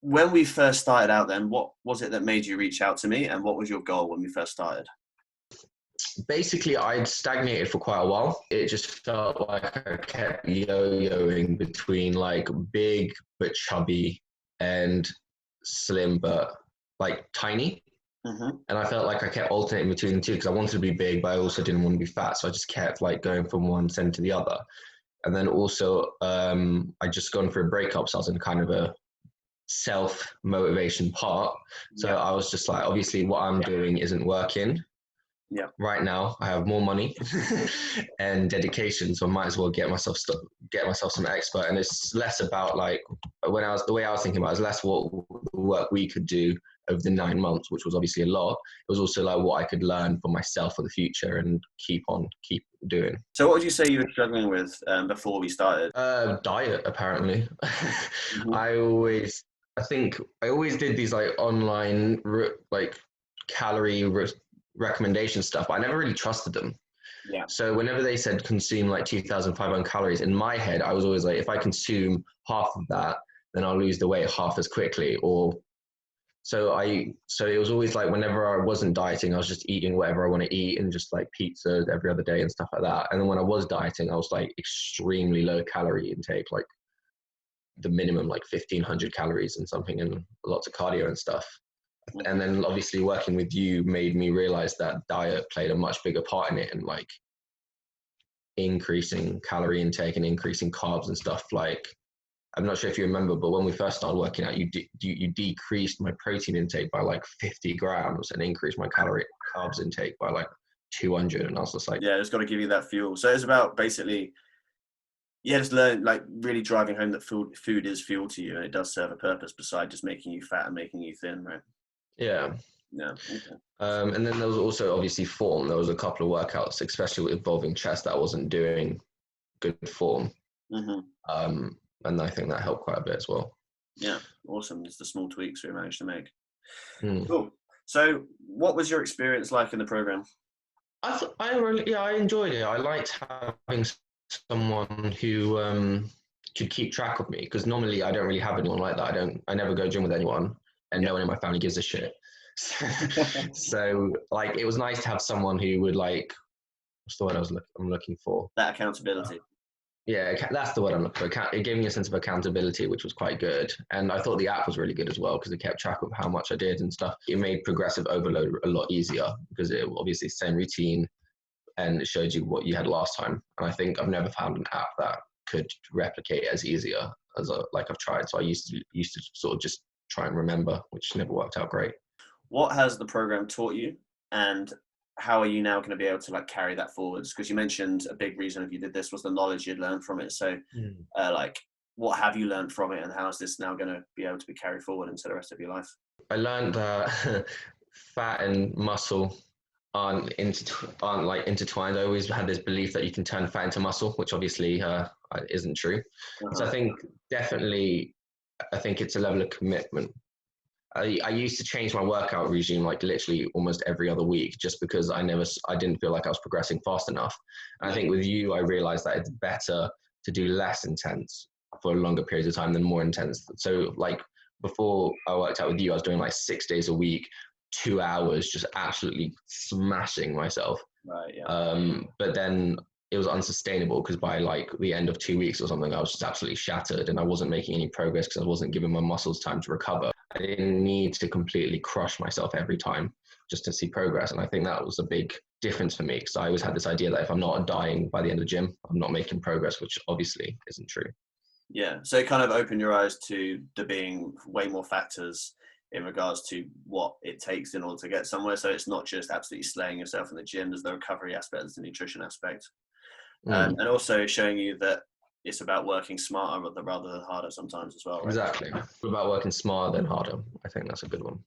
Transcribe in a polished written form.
when we first started out then, what was it that made you reach out to me, and what was your goal when we first started? Basically, I'd stagnated for quite a while. It just felt like I kept yo-yoing between like big but chubby and slim but like tiny. Mm-hmm. And I felt like I kept alternating between the two because I wanted to be big, but I also didn't want to be fat. So I just kept like going from one end to the other. And then also, I just gone through a breakup, so I was in kind of a self-motivation part. So Yeah. I was just like, obviously, what I'm doing isn't working. Yeah. Right now, I have more money and dedication, so I might as well get myself some expert. And it's less about like the way I was thinking about it, is less what the work we could do over the 9 months, which was obviously a lot. It was also like what I could learn for myself for the future and keep doing. So what would you say you were struggling with before we started? Diet, apparently. Mm-hmm. I think I always did these like online like calorie recommendation stuff, but I never really trusted them. Yeah. So whenever they said consume like 2,500 calories, in my head, I was always like, if I consume half of that, then I'll lose the weight half as quickly. So it was always like whenever I wasn't dieting, I was just eating whatever I want to eat and just like pizza every other day and stuff like that. And then when I was dieting, I was like extremely low calorie intake, like the minimum like 1,500 calories and something, and lots of cardio and stuff. And then obviously working with you made me realize that diet played a much bigger part in it, and like increasing calorie intake and increasing carbs and stuff. Like, I'm not sure if you remember, but when we first started working out, you decreased my protein intake by like 50 grams and increased my carbs intake by like 200. And I was just like, Yeah, it's got to give you that fuel. So it's about basically, yeah, just learn, like really driving home that food is fuel to you, and it does serve a purpose beside just making you fat and making you thin, right? yeah. Yeah. Okay. And then there was also obviously form. There was a couple of workouts, especially involving chest, that I wasn't doing good form. Mm-hmm. And I think that helped quite a bit as well. Yeah, awesome. It's the small tweaks we managed to make. Mm. Cool. So what was your experience like in the program? I enjoyed it. I liked having someone who could keep track of me, because normally I don't really have anyone like that. I never go gym with anyone, and no one in my family gives a shit. So like it was nice to have someone who would like, what's the word I'm looking for? That accountability. Yeah, that's the word I'm looking for. It gave me a sense of accountability, which was quite good. And I thought the app was really good as well, because it kept track of how much I did and stuff. It made progressive overload a lot easier, because it obviously same routine and it showed you what you had last time. And I think I've never found an app that could replicate as easier as I've tried. So I used to sort of just try and remember, which never worked out great. What has the program taught you, and how are you now going to be able to like carry that forwards? Because you mentioned a big reason if you did this was the knowledge you'd learned from it. So like what have you learned from it, and how is this now going to be able to be carried forward into the rest of your life? I learned that fat and muscle aren't like intertwined. I always had this belief that you can turn fat into muscle, which obviously isn't true. So I think definitely, I think it's a level of commitment. I used to change my workout regime like literally almost every other week, just because I didn't feel like I was progressing fast enough. And I think with you, I realized that it's better to do less intense for longer periods of time than more intense. So like before I worked out with you, I was doing like 6 days a week, 2 hours, just absolutely smashing myself. Right. Yeah. But then it was unsustainable, because by like the end of 2 weeks or something, I was just absolutely shattered, and I wasn't making any progress because I wasn't giving my muscles time to recover. I didn't need to completely crush myself every time just to see progress. And I think that was a big difference for me, because I always had this idea that if I'm not dying by the end of the gym, I'm not making progress, which obviously isn't true. Yeah. So it kind of opened your eyes to there being way more factors in regards to what it takes in order to get somewhere. So it's not just absolutely slaying yourself in the gym. There's the recovery aspect, there's the nutrition aspect. And also showing you that it's about working smarter rather than harder sometimes as well, right? Exactly. About working smarter than harder. I think that's a good one.